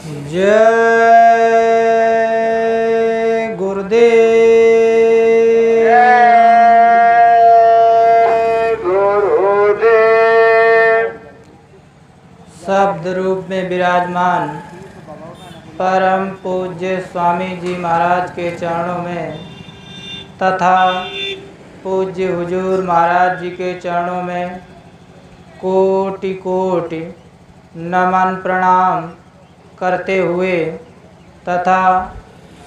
जय गुरुदेव। जय गुरुदेव। शब्द रूप में विराजमान परम पूज्य स्वामी जी महाराज के चरणों में तथा पूज्य हुजूर महाराज जी के चरणों में कोटि कोटि नमन प्रणाम करते हुए तथा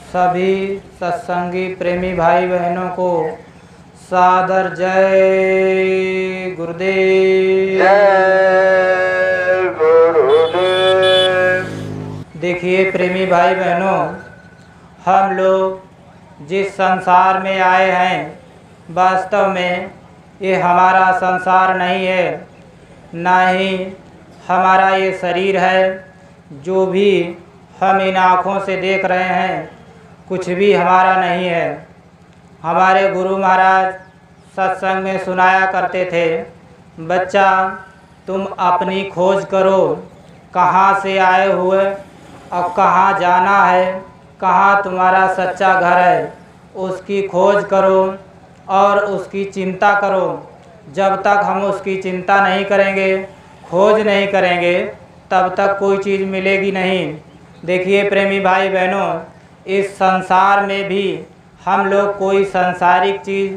सभी सत्संगी प्रेमी भाई बहनों को सादर जय गुरुदेव। जय गुरुदेव। देखिए प्रेमी भाई बहनों, हम लोग जिस संसार में आए हैं वास्तव में ये हमारा संसार नहीं है, ना ही हमारा ये शरीर है। जो भी हम इन आँखों से देख रहे हैं कुछ भी हमारा नहीं है। हमारे गुरु महाराज सत्संग में सुनाया करते थे, बच्चा तुम अपनी खोज करो, कहाँ से आए हुए और कहाँ जाना है, कहाँ तुम्हारा सच्चा घर है, उसकी खोज करो और उसकी चिंता करो। जब तक हम उसकी चिंता नहीं करेंगे, खोज नहीं करेंगे, तब तक कोई चीज़ मिलेगी नहीं। देखिए प्रेमी भाई बहनों, इस संसार में भी हम लोग कोई सांसारिक चीज़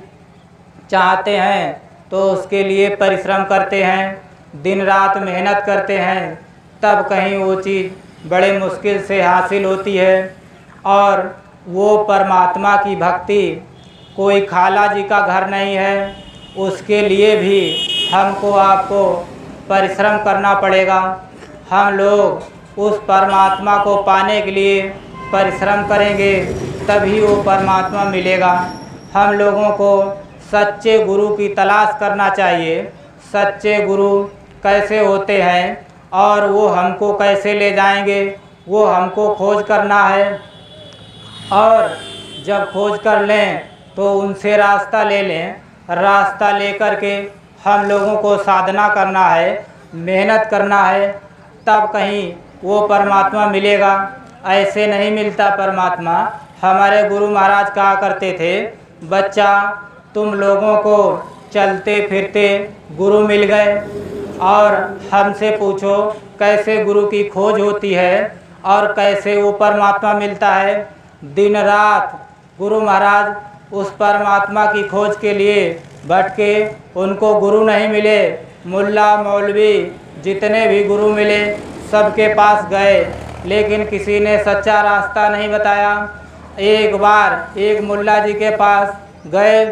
चाहते हैं तो उसके लिए परिश्रम करते हैं, दिन रात मेहनत करते हैं, तब कहीं वो चीज़ बड़े मुश्किल से हासिल होती है। और वो परमात्मा की भक्ति कोई खाला जी का घर नहीं है, उसके लिए भी हमको आपको परिश्रम करना पड़ेगा। हम लोग उस परमात्मा को पाने के लिए परिश्रम करेंगे तभी वो परमात्मा मिलेगा। हम लोगों को सच्चे गुरु की तलाश करना चाहिए। सच्चे गुरु कैसे होते हैं और वो हमको कैसे ले जाएंगे, वो हमको खोज करना है। और जब खोज कर लें तो उनसे रास्ता ले लें। रास्ता लेकर के हम लोगों को साधना करना है, मेहनत करना है, तब कहीं वो परमात्मा मिलेगा। ऐसे नहीं मिलता परमात्मा। हमारे गुरु महाराज कहा करते थे, बच्चा तुम लोगों को चलते फिरते गुरु मिल गए और हमसे पूछो कैसे गुरु की खोज होती है और कैसे वो परमात्मा मिलता है। दिन रात गुरु महाराज उस परमात्मा की खोज के लिए भटके, उनको गुरु नहीं मिले। मुल्ला मौलवी जितने भी गुरु मिले सबके पास गए, लेकिन किसी ने सच्चा रास्ता नहीं बताया। एक बार एक मुल्ला जी के पास गए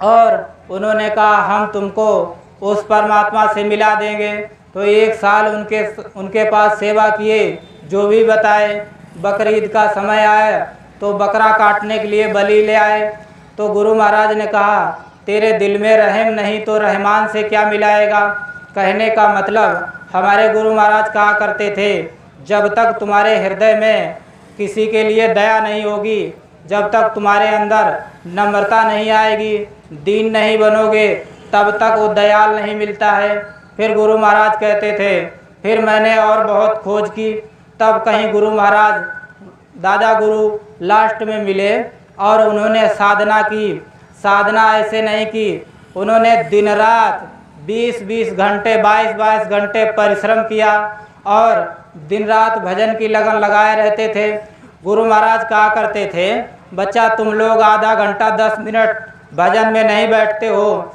और उन्होंने कहा हम तुमको उस परमात्मा से मिला देंगे। तो एक साल उनके पास सेवा किए, जो भी बताए। बकरीद का समय आया तो बकरा काटने के लिए बलि ले आए। तो गुरु महाराज ने कहा तेरे दिल में रहम नहीं तो रहमान से क्या मिलाएगा। कहने का मतलब हमारे गुरु महाराज कहा करते थे, जब तक तुम्हारे हृदय में किसी के लिए दया नहीं होगी, जब तक तुम्हारे अंदर नम्रता नहीं आएगी, दीन नहीं बनोगे, तब तक वो दयाल नहीं मिलता है। फिर गुरु महाराज कहते थे, फिर मैंने और बहुत खोज की, तब कहीं गुरु महाराज दादा गुरु लास्ट में मिले और उन्होंने साधना की। साधना ऐसे नहीं की, उन्होंने दिन रात 20-20 घंटे 22-22 घंटे परिश्रम किया और दिन रात भजन की लगन लगाए रहते थे। गुरु महाराज कहा करते थे, बच्चा तुम लोग आधा घंटा 10 मिनट भजन में नहीं बैठते हो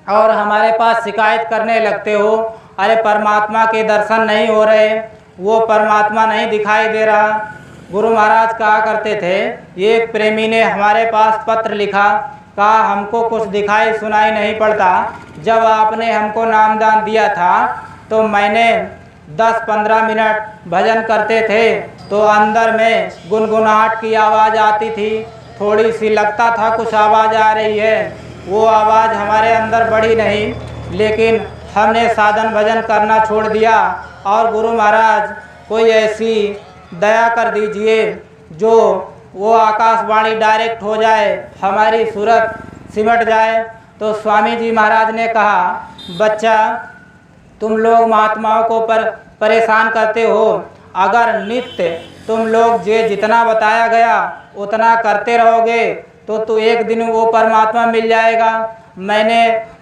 और हमारे पास शिकायत करने लगते हो, अरे परमात्मा के दर्शन नहीं हो रहे, वो परमात्मा नहीं दिखाई दे रहा। गुरु महाराज कहा करते थे, एक प्रेमी ने हमारे पास पत्र लिखा, कहा हमको कुछ दिखाई सुनाई नहीं पड़ता। जब आपने हमको नामदान दिया था तो मैंने 10-15 मिनट भजन करते थे तो अंदर में गुनगुनाहट की आवाज़ आती थी, थोड़ी सी लगता था कुछ आवाज़ आ रही है। वो आवाज़ हमारे अंदर बढ़ी नहीं, लेकिन हमने साधन भजन करना छोड़ दिया। और गुरु महाराज कोई ऐसी दया कर दीजिए जो वो आकाशवाणी डायरेक्ट हो जाए, हमारी सूरत सिमट जाए। तो स्वामी जी महाराज ने कहा, बच्चा तुम लोग महात्माओं को परेशान करते हो अगर नित्य तुम लोग जे जितना बताया गया उतना करते रहोगे तो एक दिन वो परमात्मा मिल जाएगा। मैंने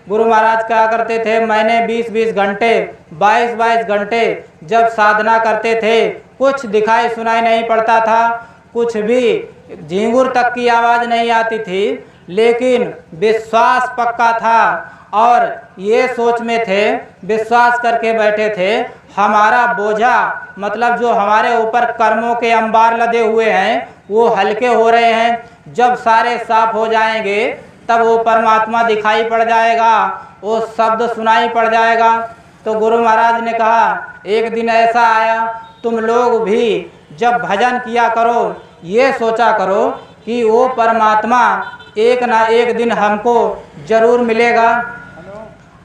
गुरु महाराज कहा करते थे, मैंने 20-20 घंटे 22-22 घंटे जब साधना करते थे कुछ दिखाई सुनाई नहीं पड़ता था, कुछ भी झींगुर तक की आवाज़ नहीं आती थी, लेकिन विश्वास पक्का था और ये सोच में थे, विश्वास करके बैठे थे हमारा बोझा मतलब जो हमारे ऊपर कर्मों के अंबार लदे हुए हैं वो हल्के हो रहे हैं। जब सारे साफ हो जाएंगे तब वो परमात्मा दिखाई पड़ जाएगा, वो शब्द सुनाई पड़ जाएगा। तो गुरु महाराज ने कहा एक दिन ऐसा आया, तुम लोग भी जब भजन किया करो ये सोचा करो कि वो परमात्मा एक ना एक दिन हमको जरूर मिलेगा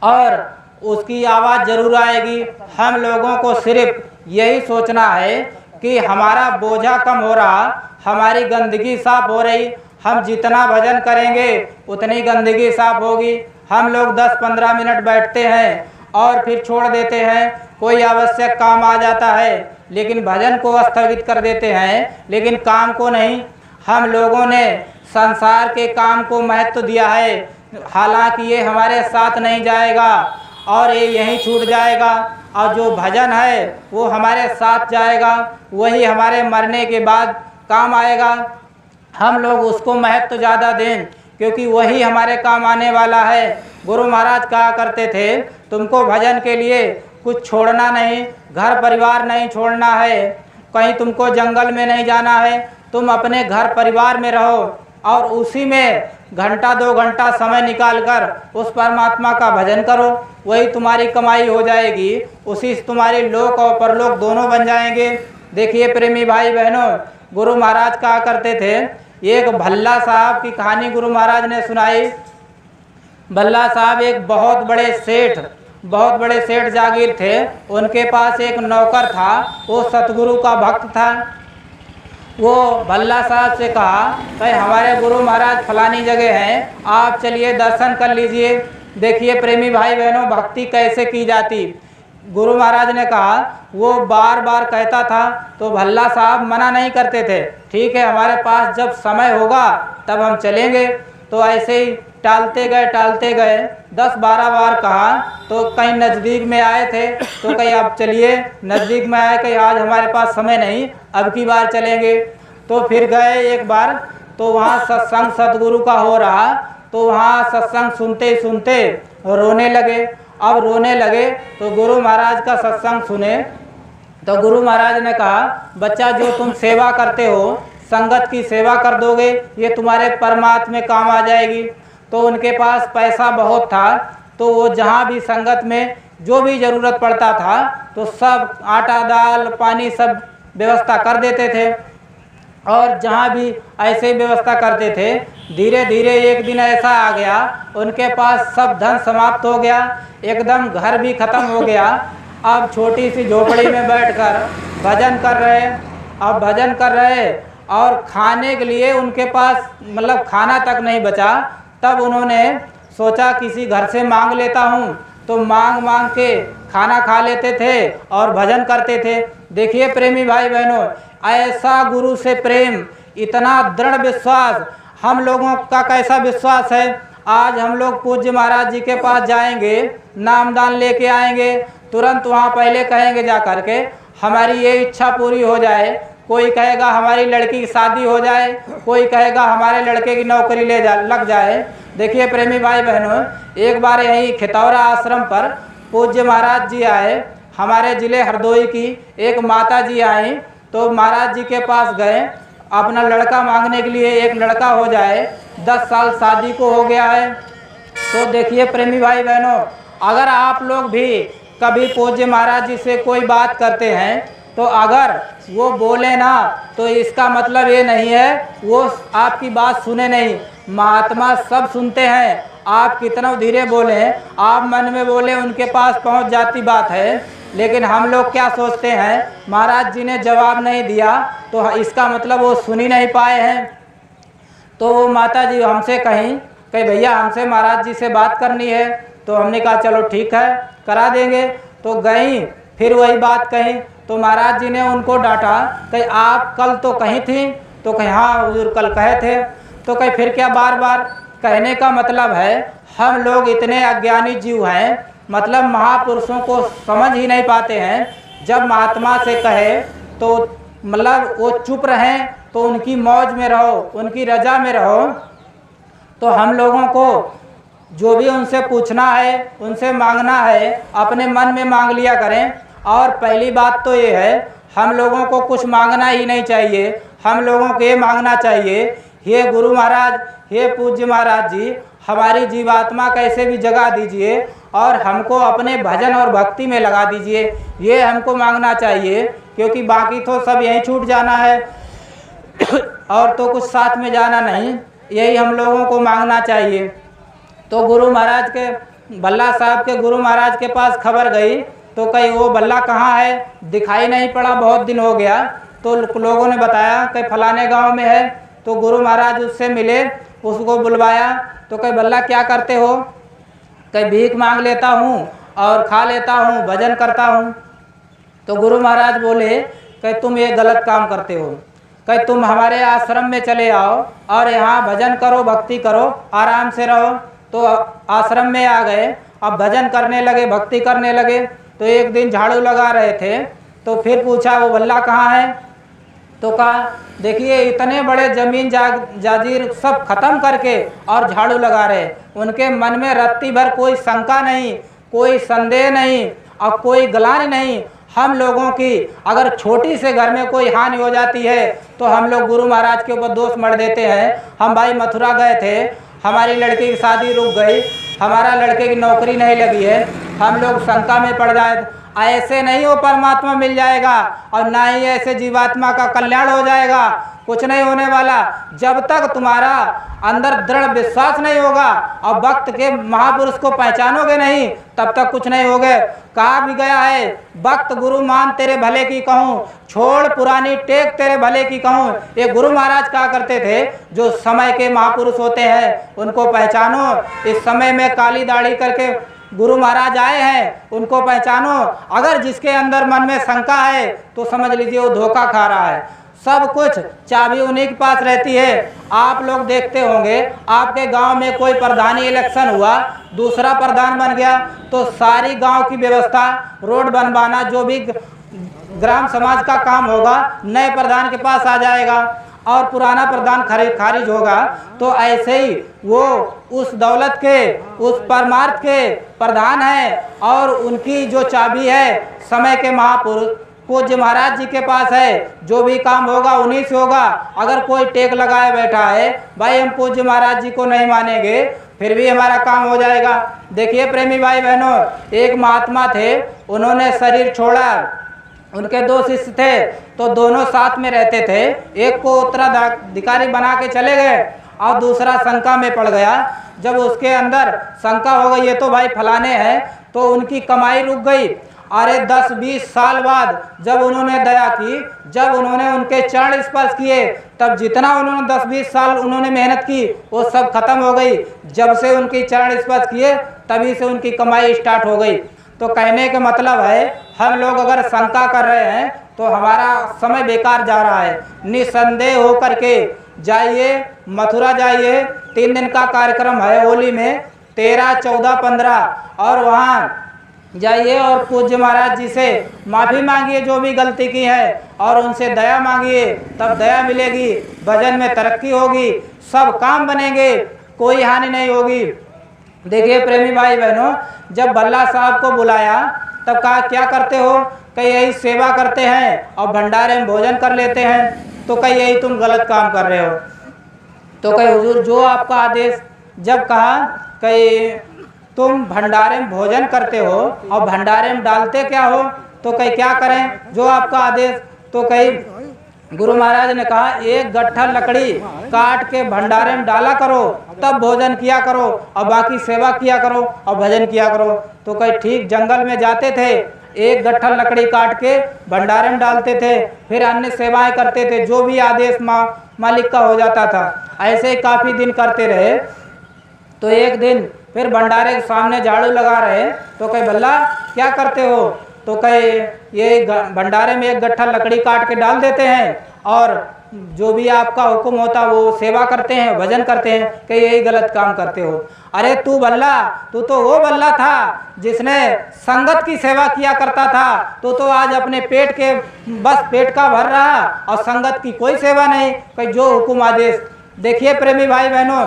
और उसकी आवाज़ जरूर आएगी। हम लोगों को सिर्फ यही सोचना है कि हमारा बोझा कम हो रहा, हमारी गंदगी साफ हो रही, हम जितना भजन करेंगे उतनी गंदगी साफ होगी। हम लोग 10-15 मिनट बैठते हैं और फिर छोड़ देते हैं, कोई आवश्यक काम आ जाता है लेकिन भजन को स्थगित कर देते हैं, लेकिन काम को नहीं। हम लोगों ने संसार के काम को महत्व दिया है, हालांकि ये हमारे साथ नहीं जाएगा और ये यहीं छूट जाएगा, और जो भजन है वो हमारे साथ जाएगा, वही हमारे मरने के बाद काम आएगा। हम लोग उसको महत्व ज़्यादा दें क्योंकि वही हमारे काम आने वाला है। गुरु महाराज कहा करते थे तुमको भजन के लिए कुछ छोड़ना नहीं, घर परिवार नहीं छोड़ना है, कहीं तुमको जंगल में नहीं जाना है, तुम अपने घर परिवार में रहो और उसी में घंटा 2 घंटा समय निकाल कर उस परमात्मा का भजन करो, वही तुम्हारी कमाई हो जाएगी, उसी से तुम्हारे लोक और परलोक दोनों बन जाएंगे। देखिए प्रेमी भाई बहनों, गुरु महाराज कहा करते थे, एक भल्ला साहब की कहानी गुरु महाराज ने सुनाई। भल्ला साहब एक बहुत बड़े सेठ जागीर थे, उनके पास एक नौकर था, वो सतगुरु का भक्त था। वो भल्ला साहब से कहा भाई हमारे गुरु महाराज फलानी जगह हैं, आप चलिए दर्शन कर लीजिए। देखिए प्रेमी भाई बहनों, भक्ति कैसे की जाती। गुरु महाराज ने कहा, वो बार बार कहता था तो भल्ला साहब मना नहीं करते थे, ठीक है हमारे पास जब समय होगा तब हम चलेंगे। तो ऐसे ही टालते गए 10-12 बार कहा, तो कहीं नज़दीक में आए थे तो कहीं अब चलिए, नज़दीक में आए कहीं आज हमारे पास समय नहीं, अब की बार चलेंगे। तो फिर गए एक बार, तो वहाँ सत्संग सतगुरु का हो रहा, तो वहाँ सत्संग सुनते सुनते रोने लगे। अब रोने लगे तो गुरु महाराज का सत्संग सुने तो गुरु महाराज ने कहा, बच्चा जो तुम सेवा करते हो, संगत की सेवा कर दोगे, ये तुम्हारे परमात्मा में काम आ जाएगी। तो उनके पास पैसा बहुत था, तो वो जहाँ भी संगत में जो भी ज़रूरत पड़ता था तो सब आटा दाल पानी सब व्यवस्था कर देते थे, और जहाँ भी ऐसे व्यवस्था करते थे। धीरे धीरे एक दिन ऐसा आ गया, उनके पास सब धन समाप्त हो गया, एकदम घर भी ख़त्म हो गया। अब छोटी सी झोपड़ी में बैठकर भजन कर रहे, अब भजन कर रहे और खाने के लिए उनके पास मतलब खाना तक नहीं बचा। तब उन्होंने सोचा किसी घर से मांग लेता हूँ, तो मांग के खाना खा लेते थे और भजन करते थे। देखिए प्रेमी भाई बहनों, ऐसा गुरु से प्रेम, इतना दृढ़ विश्वास, हम लोगों का कैसा विश्वास है। आज हम लोग पूज्य महाराज जी के पास जाएंगे, नामदान लेके आएंगे, तुरंत वहाँ पहले कहेंगे जा करके हमारी ये इच्छा पूरी हो जाए, कोई कहेगा हमारी लड़की की शादी हो जाए, कोई कहेगा हमारे लड़के की नौकरी लग जाए। देखिए प्रेमी भाई बहनों, एक बार यही खितौरा आश्रम पर पूज्य महाराज जी आए, हमारे ज़िले हरदोई की एक माता जी आई, तो महाराज जी के पास गए अपना लड़का मांगने के लिए, एक लड़का हो जाए, 10 साल शादी को हो गया है। तो देखिए प्रेमी भाई बहनों, अगर आप लोग भी कभी पूज्य महाराज जी से कोई बात करते हैं तो अगर वो बोले ना, तो इसका मतलब ये नहीं है वो आपकी बात सुने नहीं। महात्मा सब सुनते हैं, आप कितना धीरे बोले, आप मन में बोले, उनके पास पहुंच जाती बात है। लेकिन हम लोग क्या सोचते हैं, महाराज जी ने जवाब नहीं दिया तो इसका मतलब वो सुन ही नहीं पाए हैं। तो वो माता जी हमसे कहीं भैया हमसे महाराज जी से बात करनी है, तो हमने कहा चलो ठीक है करा देंगे। तो गई, फिर वही बात कही, तो महाराज जी ने उनको डांटा कि आप कल तो कहीं थी, तो कहीं हाँ हुजूर कल कहे थे। तो कहीं फिर क्या बार बार कहने का मतलब है हम लोग इतने अज्ञानी जीव हैं, मतलब महापुरुषों को समझ ही नहीं पाते हैं। जब महात्मा से कहे तो मतलब वो चुप रहें, तो उनकी मौज में रहो, उनकी रजा में रहो। तो हम लोगों को जो भी उनसे पूछना है, उनसे मांगना है, अपने मन में मांग लिया करें। और पहली बात तो ये है, हम लोगों को कुछ मांगना ही नहीं चाहिए। हम लोगों को ये मांगना चाहिए, हे गुरु महाराज, हे पूज्य महाराज जी, हमारी जीवात्मा कैसे भी जगा दीजिए और हमको अपने भजन और भक्ति में लगा दीजिए। ये हमको मांगना चाहिए, क्योंकि बाकी तो सब यहीं छूट जाना है और तो कुछ साथ में जाना नहीं। यही हम लोगों को मांगना चाहिए। तो गुरु महाराज के, भल्ला साहब के गुरु महाराज के पास खबर गई, तो कहीं वो भल्ला कहाँ है, दिखाई नहीं पड़ा, बहुत दिन हो गया। तो लोगों ने बताया कि फलाने गांव में है। तो गुरु महाराज उससे मिले, उसको बुलवाया। तो कहीं भल्ला क्या करते हो? कहीं भीख मांग लेता हूँ और खा लेता हूँ, भजन करता हूँ। तो गुरु महाराज बोले कि तुम ये गलत काम करते हो, कि तुम हमारे आश्रम में चले आओ और यहाँ भजन करो, भक्ति करो, आराम से रहो। तो आश्रम में आ गए, अब भजन करने लगे, भक्ति करने लगे। तो एक दिन झाड़ू लगा रहे थे, तो फिर पूछा वो भल्ला कहाँ है? तो कहा देखिए इतने बड़े जमीन जागीर सब खत्म करके और झाड़ू लगा रहे। उनके मन में रत्ती भर कोई शंका नहीं, कोई संदेह नहीं और कोई ग्लानि नहीं। हम लोगों की अगर छोटी से घर में कोई हानि हो जाती है तो हम लोग गुरु महाराज के ऊपर दोष मढ़ देते हैं। हम भाई मथुरा गए थे, हमारी लड़की की शादी रुक गई, हमारा लड़के की नौकरी नहीं लगी है, हम लोग शंका में पड़ जाए। ऐसे नहीं वो परमात्मा मिल जाएगा और ना ही ऐसे जीवात्मा का कल्याण हो जाएगा। कुछ नहीं होने वाला। जब तक तुम्हारा अंदर दृढ़ विश्वास नहीं होगा और भक्त के महापुरुष को पहचानोगे नहीं, तब तक कुछ नहीं होगे। कहा भी गया है, भक्त गुरु मान तेरे भले की कहूँ, छोड़ पुरानी टेक तेरे भले की कहूँ। ये गुरु महाराज कहा करते थे, जो समय के महापुरुष होते हैं उनको पहचानो। इस समय में काली दाढ़ी करके गुरु महाराज आए हैं, उनको पहचानो। अगर जिसके अंदर मन में शंका है तो समझ लीजिए वो धोखा खा रहा है। सब कुछ चाबी उन्हीं के पास रहती है। आप लोग देखते होंगे, आपके गांव में कोई प्रधानी इलेक्शन हुआ, दूसरा प्रधान बन गया, तो सारी गांव की व्यवस्था, रोड बनवाना, जो भी ग्राम समाज का काम होगा, नए प्रधान के पास आ जाएगा और पुराना प्रधान खारिज होगा। तो ऐसे ही वो उस दौलत के, उस परमार्थ के प्रधान है और उनकी जो चाबी है समय के महापुरुष पूज्य महाराज जी के पास है। जो भी काम होगा उन्हीं से होगा। अगर कोई टेक लगाए बैठा है, भाई हम पूज्य महाराज जी को नहीं मानेंगे, फिर भी हमारा काम हो जाएगा। देखिए प्रेमी भाई बहनों, एक महात्मा थे, उन्होंने शरीर छोड़ा, उनके दो शिष्य थे, तो दोनों साथ में रहते थे। एक को उत्तराधिकारी बना के चले गए और दूसरा शंका में पड़ गया। जब उसके अंदर शंका हो गई ये तो भाई फलाने हैं, तो उनकी कमाई रुक गई। अरे 10-20 साल बाद जब उन्होंने दया की, जब उन्होंने उनके चरण स्पर्श किए, तब जितना उन्होंने 10-20 साल उन्होंने मेहनत की वो सब खत्म हो गई। जब से उनकी चरण स्पर्श किए तभी से उनकी कमाई स्टार्ट हो गई। तो कहने का मतलब है, हम लोग अगर शंका कर रहे हैं तो हमारा समय बेकार जा रहा है। निसंदेह होकर के जाइए, मथुरा जाइए, 3 दिन का कार्यक्रम है होली में, 13, 14, 15, और वहाँ जाइए और पूज्य महाराज जी से माफ़ी मांगिए जो भी गलती की है, और उनसे दया मांगिए, तब दया मिलेगी, भजन में तरक्की होगी, सब काम बनेंगे, कोई हानि नहीं होगी। देखिए प्रेमी भाई बहनों, जब भल्ला साहब को बुलाया तब कहा क्या करते हो? कहीं यही सेवा करते हैं और भंडारे में भोजन कर लेते हैं। तो कहीं यही तुम गलत काम कर रहे हो। तो कहीं हुजूर जो आपका आदेश, जब कहा कहीं तुम भंडारे में भोजन करते हो और भंडारे में डालते क्या हो, तो कहीं क्या करें जो आपका आदेश। तो कहीं गुरु महाराज ने कहा एक गट्ठा लकड़ी काट के भंडारे में डाला करो, तब भोजन किया करो और बाकी सेवा किया करो और भजन किया करो। तो कहीं ठीक जंगल में जाते थे, एक गट्ठा लकड़ी काट के भंडारे में डालते थे, फिर अन्य सेवाएं करते थे, जो भी आदेश मालिक का हो जाता था। ऐसे ही काफ़ी दिन करते रहे। तो एक दिन फिर भंडारे के सामने झाड़ू लगा रहे, तो कहीं भल्ला क्या करते हो? तो कहे ये भंडारे में एक गट्ठा लकड़ी काट के डाल देते हैं और जो भी आपका हुक्म होता वो सेवा करते हैं, भजन करते हैं कि यही गलत काम करते हो। अरे तू बल्ला, तू तो वो बल्ला था जिसने संगत की सेवा किया करता था। तू तो आज अपने पेट के बस पेट का भर रहा और संगत की कोई सेवा नहीं, कि जो हुक्म आदेश। देखिए प्रेमी भाई बहनों,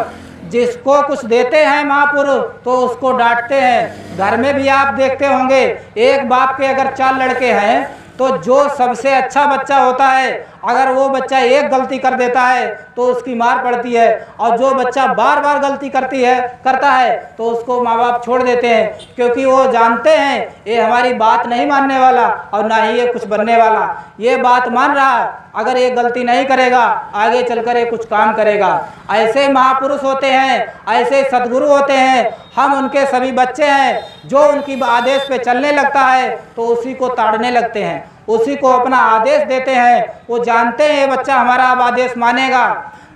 जिसको कुछ देते हैं महापुरुष तो उसको डांटते हैं। घर में भी आप देखते होंगे, एक बाप के अगर 4 लड़के हैं तो जो सबसे अच्छा बच्चा होता है, अगर वो बच्चा एक गलती कर देता है तो उसकी मार पड़ती है, और जो बच्चा बार बार गलती करता है तो उसको माँ बाप छोड़ देते हैं, क्योंकि वो जानते हैं ये हमारी बात नहीं मानने वाला और ना ही ये कुछ बनने वाला। ये बात मान रहा, अगर ये गलती नहीं करेगा आगे चलकर ये कुछ काम करेगा। ऐसे महापुरुष होते हैं, ऐसे सद्गुरु होते हैं। हम उनके सभी बच्चे हैं। जो उनकी आदेश पे चलने लगता है तो उसी को ताड़ने लगते हैं, उसी को अपना आदेश देते हैं। वो जानते हैं बच्चा हमारा अब आदेश मानेगा।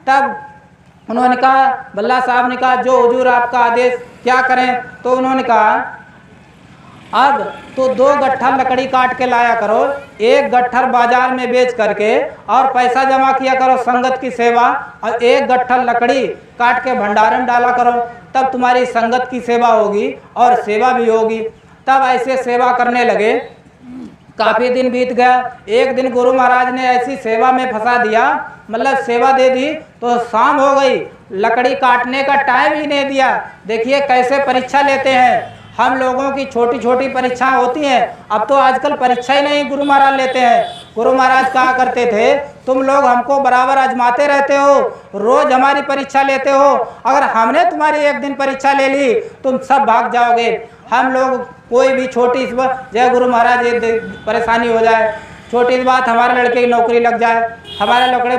तब उन्होंने कहा, बल्ला साहब ने कहा, जो हुजूर आपका आदेश क्या करें? तो उन्होंने कहा, अब तो 2 गट्ठा लकड़ी काट के लाया करो, एक गट्ठर बाजार में बेच करके और पैसा जमा किया करो संगत की सेवा, और एक गट्ठर लकड़ी काट के भंडारण डाला करो, तब तुम्हारी संगत की सेवा होगी और सेवा भी होगी। तब ऐसे सेवा करने लगे। काफ़ी दिन बीत गया। एक दिन गुरु महाराज ने ऐसी सेवा में फंसा दिया, मतलब सेवा दे दी तो शाम हो गई, लकड़ी काटने का टाइम ही नहीं दिया। देखिए कैसे परीक्षा लेते हैं। हम लोगों की छोटी छोटी परीक्षाएं होती हैं, अब तो आजकल परीक्षा ही नहीं गुरु महाराज लेते हैं। गुरु महाराज कहा करते थे, तुम लोग हमको बराबर आजमाते रहते हो, रोज हमारी परीक्षा लेते हो, अगर हमने तुम्हारी एक दिन परीक्षा ले ली तुम सब भाग जाओगे। हम लोग कोई भी छोटी सी जय गुरु महाराज ये परेशानी हो जाए, छोटी बात हमारे लड़के की नौकरी लग जाए, हमारे लड़के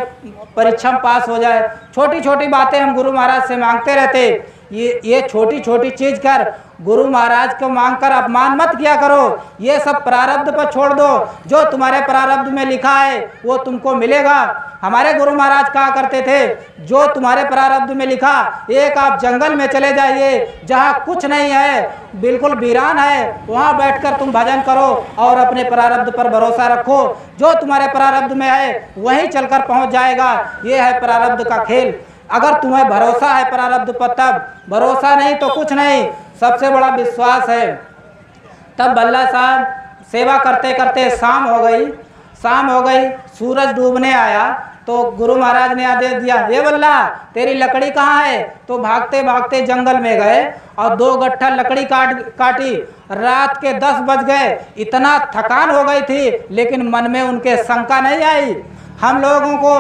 परीक्षा में पास हो जाए, छोटी छोटी बातें हम गुरु महाराज से मांगते रहते। ये छोटी छोटी चीज कर गुरु महाराज को मांगकर अपमान मत किया करो। ये सब प्रारब्ध पर छोड़ दो, जो तुम्हारे प्रारब्ध में लिखा है वो तुमको मिलेगा। हमारे गुरु महाराज कहा करते थे, जो तुम्हारे प्रारब्ध में लिखा, एक आप जंगल में चले जाइए जहाँ कुछ नहीं है, बिल्कुल वीरान है, वहाँ बैठकर तुम भजन करो और अपने प्रारब्ध पर भरोसा रखो। जो तुम्हारे प्रारब्ध में है वहीं चलकर पहुँच जाएगा। ये है प्रारब्ध का खेल। अगर तुम्हें भरोसा है प्रारब्ध पर तब, भरोसा नहीं तो कुछ नहीं। सबसे बड़ा विश्वास है। तब बल्ला साहब सेवा करते करते शाम हो गई, सूरज डूबने आया तो गुरु महाराज ने आदेश दिया, ये बल्ला तेरी लकड़ी कहाँ है? तो भागते भागते जंगल में गए और 2 गट्ठा लकड़ी काटी। रात के 10 बज गए। इतना थकान हो गई थी, लेकिन मन में उनके शंका नहीं आई। हम लोगों को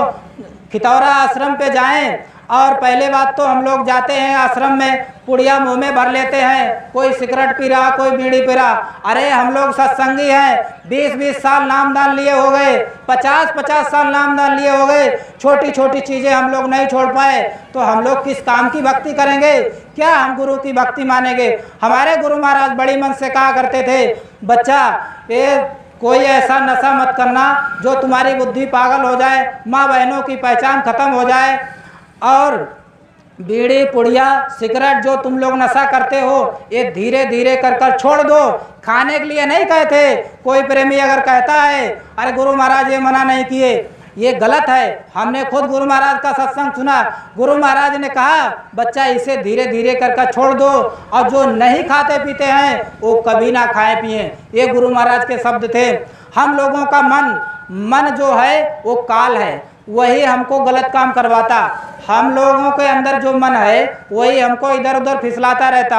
खितौरा आश्रम पे जाएं, और पहले बात तो हम लोग जाते हैं आश्रम में, पुड़िया मुंह में भर लेते हैं, कोई सिगरेट पी रहा, कोई बीड़ी पी रहा। अरे हम लोग सत्संगी हैं, 20-20 साल नामदान लिए हो गए, 50-50 साल नामदान लिए हो गए, छोटी छोटी चीज़ें हम लोग नहीं छोड़ पाए, तो हम लोग किस काम की भक्ति करेंगे? क्या हम गुरु की भक्ति मानेंगे? हमारे गुरु महाराज बड़ी मन से कहा करते थे, बच्चा ये कोई ऐसा नशा मत करना जो तुम्हारी बुद्धि पागल हो जाए, माँ बहनों की पहचान खत्म हो जाए, और बीड़ी पुड़िया सिगरेट जो तुम लोग नशा करते हो ये धीरे धीरे कर छोड़ दो। खाने के लिए नहीं कहते। कोई प्रेमी अगर कहता है अरे गुरु महाराज ये मना नहीं किए, ये गलत है। हमने खुद गुरु महाराज का सत्संग सुना। गुरु महाराज ने कहा बच्चा इसे धीरे धीरे कर छोड़ दो, और जो नहीं खाते पीते हैं वो कभी ना खाए पिए। ये गुरु महाराज के शब्द थे। हम लोगों का मन जो है वो काल है, वही हमको गलत काम करवाता। हम लोगों के अंदर जो मन है वही हमको इधर उधर फिसलाता रहता।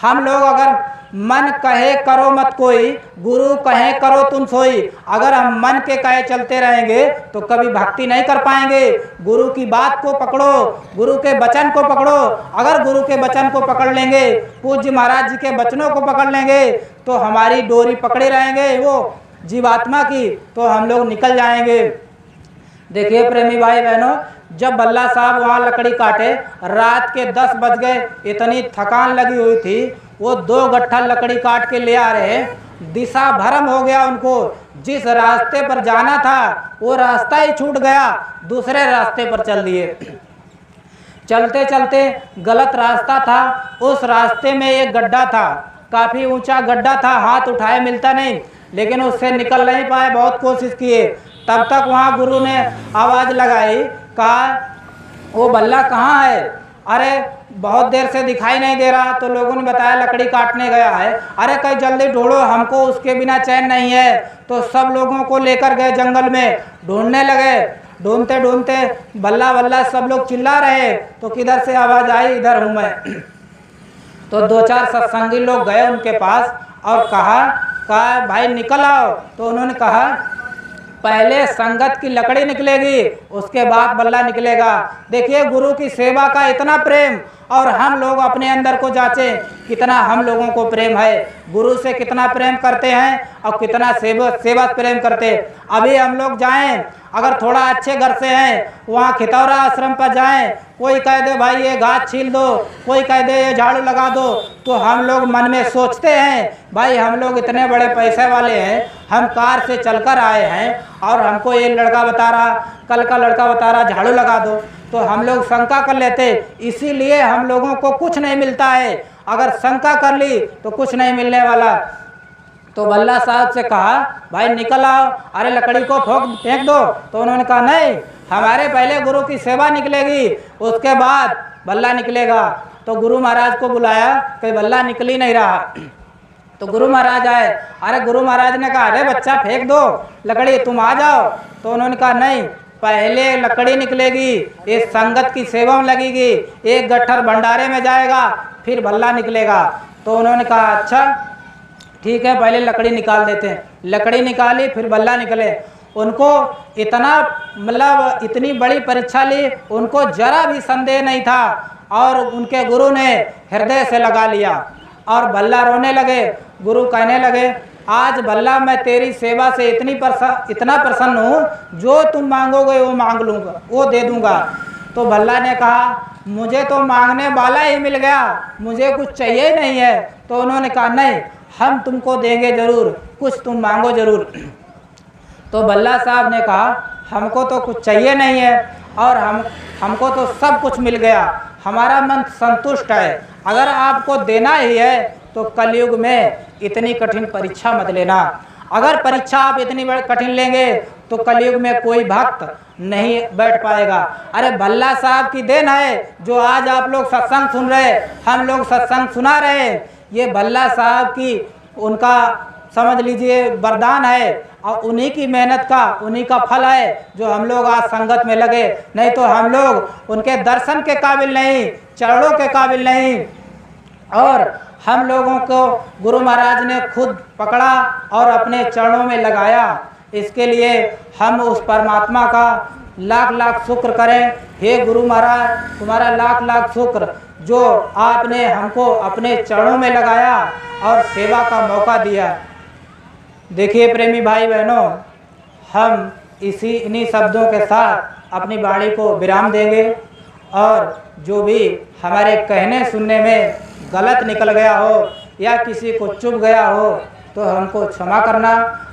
हम लोग अगर मन कहे करो मत कोई, गुरु कहे करो तुम सोई, अगर हम मन के कहे चलते रहेंगे तो कभी भक्ति नहीं कर पाएंगे। गुरु की बात को पकड़ो, गुरु के वचन को पकड़ो। अगर गुरु के वचन को पकड़ लेंगे, पूज्य महाराज जी के वचनों को पकड़ लेंगे, तो हमारी डोरी पकड़े रहेंगे वो जीवात्मा की, तो हम लोग निकल जाएंगे। देखिए प्रेमी भाई बहनों, जब बल्ला साहब वहाँ लकड़ी काटे, रात के 10 बज गए, इतनी थकान लगी हुई थी, वो 2 गट्ठा लकड़ी काट के ले आ रहे। दिशा भ्रम हो गया उनको। जिस रास्ते पर जाना था वो रास्ता ही छूट गया, दूसरे रास्ते पर चल दिए। चलते चलते गलत रास्ता था, उस रास्ते में एक गड्ढा था, काफ़ी ऊंचा गड्ढा था, हाथ उठाए मिलता नहीं। लेकिन उससे निकल नहीं पाए, बहुत कोशिश किए। तब तक वहाँ गुरु ने आवाज़ लगाई, कहा वो बल्ला कहाँ है? अरे बहुत देर से दिखाई नहीं दे रहा। तो लोगों ने बताया लकड़ी काटने गया है। अरे कहीं जल्दी ढूंढो, हमको उसके बिना चैन नहीं है। तो सब लोगों को लेकर गए जंगल में, ढूंढने लगे। ढूंढते ढूंढते बल्ला बल्ला सब लोग चिल्ला रहे। तो किधर से आवाज़ आई, इधर हूँ मैं। तो 2-4 सत्संगी लोग गए उनके पास और कहा भाई निकल आओ। तो उन्होंने कहा पहले संगत की लकड़ी निकलेगी, उसके बाद बल्ला निकलेगा। देखिए गुरु की सेवा का इतना प्रेम, और हम लोग अपने अंदर को जांचें कितना हम लोगों को प्रेम है, गुरु से कितना प्रेम करते हैं और कितना सेवा प्रेम करते। अभी हम लोग जाएं, अगर थोड़ा अच्छे घर से हैं, वहाँ खितौरा आश्रम पर जाएं, कोई कह दे भाई ये घास छील दो, कोई कह दे ये झाड़ू लगा दो, तो हम लोग मन में सोचते हैं भाई हम लोग इतने बड़े पैसे वाले हैं, हम कार से चलकर आए हैं और हमको ये लड़का बता रहा, कल का लड़का बता रहा झाड़ू लगा दो। तो हम लोग शंका कर लेते, इसीलिए हम लोगों को कुछ नहीं मिलता है। अगर शंका कर ली तो कुछ नहीं मिलने वाला। तो बल्ला साहब से कहा भाई निकल आओ, अरे लकड़ी को फेंक दो। तो उन्होंने कहा नहीं, हमारे पहले गुरु की सेवा निकलेगी, उसके बाद बल्ला निकलेगा। तो गुरु महाराज को बुलाया कि बल्ला निकल ही नहीं रहा। तो गुरु महाराज आए। अरे गुरु महाराज ने कहा अरे बच्चा फेंक दो लकड़ी, तुम आ जाओ। तो उन्होंने कहा नहीं, पहले लकड़ी निकलेगी, इस संगत की सेवा में लगेगी, एक गट्ठर भंडारे में जाएगा, फिर बल्ला निकलेगा। तो उन्होंने कहा अच्छा ठीक है, पहले लकड़ी निकाल देते हैं। लकड़ी निकाली, फिर बल्ला निकले। उनको इतना मतलब इतनी बड़ी परीक्षा ली, उनको जरा भी संदेह नहीं था, और उनके गुरु ने हृदय से लगा लिया और बल्ला रोने लगे। गुरु कहने लगे आज बल्ला मैं तेरी सेवा से इतना प्रसन्न हूँ, जो तुम मांगोगे वो मांग लूँगा, वो दे दूँगा। तो बल्ला ने कहा मुझे तो मांगने वाला ही मिल गया, मुझे कुछ चाहिए नहीं है। तो उन्होंने कहा नहीं, हम तुमको देंगे ज़रूर, कुछ तुम मांगो ज़रूर। तो बल्ला साहब ने कहा हमको तो कुछ चाहिए नहीं है, और हमको तो सब कुछ मिल गया, हमारा मन संतुष्ट है। अगर आपको देना ही है तो कलयुग में इतनी कठिन परीक्षा मत लेना। अगर परीक्षा आप इतनी कठिन लेंगे तो कलयुग में कोई भक्त नहीं बैठ पाएगा। अरे बल्ला साहब की देन है जो आज आप लोग सत्संग सुन रहे, हम लोग सत्संग सुना रहे, ये बल्ला साहब की उनका समझ लीजिए वरदान है, और उन्हीं की मेहनत का, उन्हीं का फल है जो हम लोग आज संगत में लगे। नहीं तो हम लोग उनके दर्शन के काबिल नहीं, चरणों के काबिल नहीं। और हम लोगों को गुरु महाराज ने खुद पकड़ा और अपने चरणों में लगाया। इसके लिए हम उस परमात्मा का लाख लाख शुक्र करें। हे गुरु महाराज, तुम्हारा लाख लाख शुक्र जो आपने हमको अपने चरणों में लगाया और सेवा का मौका दिया। देखिए प्रेमी भाई बहनों, हम इन्हीं शब्दों के साथ अपनी वाणी को विराम देंगे, और जो भी हमारे कहने सुनने में गलत निकल गया हो या किसी को चुभ गया हो तो हमको क्षमा करना।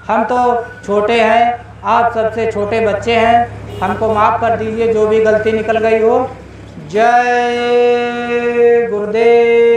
हम तो छोटे हैं, आप सबसे छोटे बच्चे हैं, हमको माफ़ कर दीजिए जो भी गलती निकल गई हो। जय गुरुदेव।